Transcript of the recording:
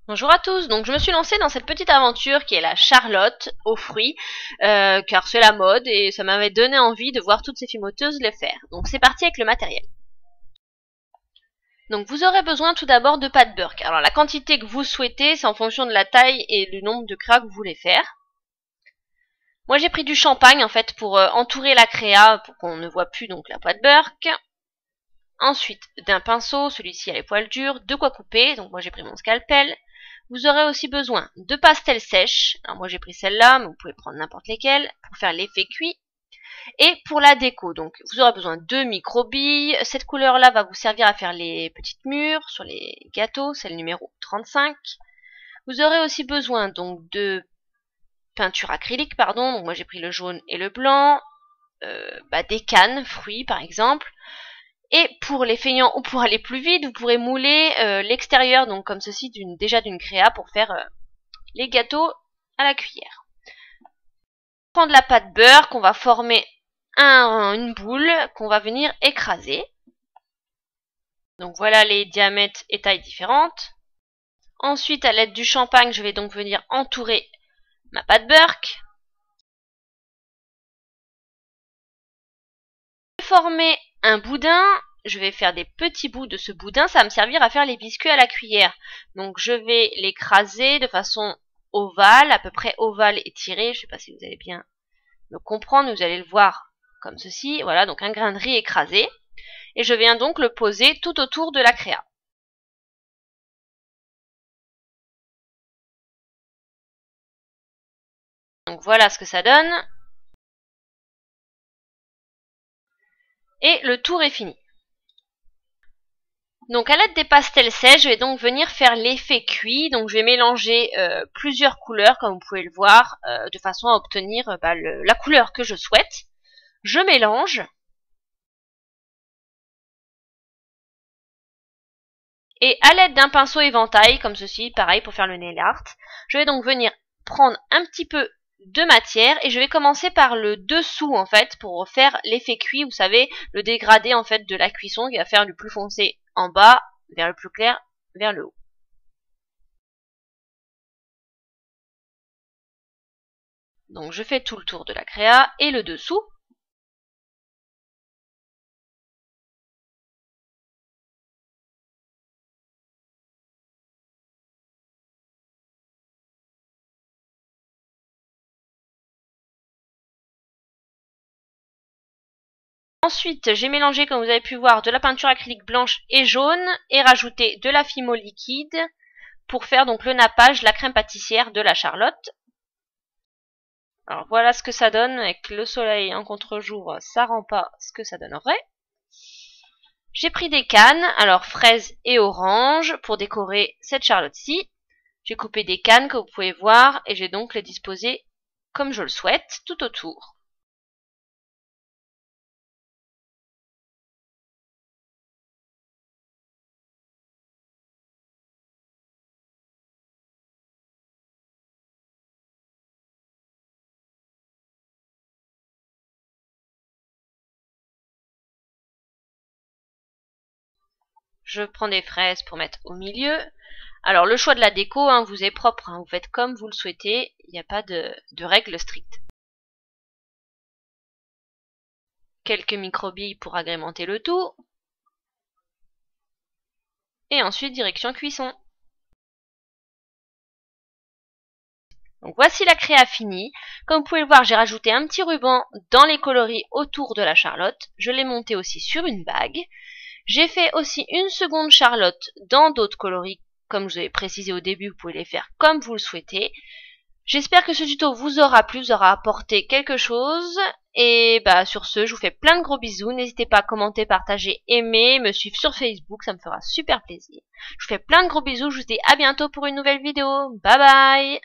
Bonjour à tous, donc je me suis lancée dans cette petite aventure qui est la Charlotte aux fruits, car c'est la mode et ça m'avait donné envie de voir toutes ces fimoteuses les faire. Donc c'est parti avec le matériel. Donc vous aurez besoin tout d'abord de pâte beurre. Alors la quantité que vous souhaitez, c'est en fonction de la taille et du nombre de créas que vous voulez faire. Moi j'ai pris du champagne en fait pour entourer la créa, pour qu'on ne voit plus donc la pâte beurre. Ensuite d'un pinceau, celui-ci a les poils durs, de quoi couper, donc moi j'ai pris mon scalpel. Vous aurez aussi besoin de pastels sèches. Alors moi j'ai pris celle-là, mais vous pouvez prendre n'importe lesquelles pour faire l'effet cuit. Et pour la déco, donc vous aurez besoin de micro-billes. Cette couleur-là va vous servir à faire les petites mûres sur les gâteaux, c'est le numéro 35. Vous aurez aussi besoin donc de peinture acrylique, pardon. Donc moi j'ai pris le jaune et le blanc. Des cannes, fruits par exemple. Et pour les feignants ou pour aller plus vite, vous pourrez mouler l'extérieur, donc comme ceci, déjà d'une créa pour faire les gâteaux à la cuillère. Prendre la pâte beurre qu'on va former une boule qu'on va venir écraser. Donc voilà les diamètres et tailles différentes. Ensuite, à l'aide du champagne, je vais donc venir entourer ma pâte beurre. Former un boudin, je vais faire des petits bouts de ce boudin, ça va me servir à faire les biscuits à la cuillère. Donc je vais l'écraser de façon ovale, à peu près ovale et tirée, je ne sais pas si vous allez bien me comprendre, vous allez le voir comme ceci, voilà, donc un grain de riz écrasé, et je viens donc le poser tout autour de la créa. Donc voilà ce que ça donne. Et le tour est fini. Donc à l'aide des pastels sèches, je vais donc venir faire l'effet cuit. Donc je vais mélanger plusieurs couleurs, comme vous pouvez le voir, de façon à obtenir la couleur que je souhaite. Je mélange. Et à l'aide d'un pinceau éventail, comme ceci, pareil pour faire le nail art, je vais donc venir prendre un petit peu de matière et je vais commencer par le dessous en fait pour faire l'effet cuit, vous savez, le dégradé en fait de la cuisson qui va faire du plus foncé en bas vers le plus clair vers le haut. Donc je fais tout le tour de la créa et le dessous. Ensuite, j'ai mélangé, comme vous avez pu voir, de la peinture acrylique blanche et jaune et rajouté de la Fimo liquide pour faire donc le nappage, la crème pâtissière de la Charlotte. Alors voilà ce que ça donne avec le soleil en contre-jour, ça rend pas ce que ça donnerait. J'ai pris des cannes, alors fraises et orange pour décorer cette Charlotte-ci. J'ai coupé des cannes que vous pouvez voir et j'ai donc les disposées comme je le souhaite tout autour. Je prends des fraises pour mettre au milieu. Alors le choix de la déco vous est propre, vous faites comme vous le souhaitez, il n'y a pas de règles strictes. Quelques micro-billes pour agrémenter le tout. Et ensuite direction cuisson. Donc voici la créa finie. Comme vous pouvez le voir, j'ai rajouté un petit ruban dans les coloris autour de la Charlotte. Je l'ai monté aussi sur une bague. J'ai fait aussi une seconde Charlotte dans d'autres coloris. Comme je vous avais précisé au début, vous pouvez les faire comme vous le souhaitez. J'espère que ce tuto vous aura plu, vous aura apporté quelque chose. Et sur ce, je vous fais plein de gros bisous. N'hésitez pas à commenter, partager, aimer, me suivre sur Facebook, ça me fera super plaisir. Je vous fais plein de gros bisous, je vous dis à bientôt pour une nouvelle vidéo. Bye bye!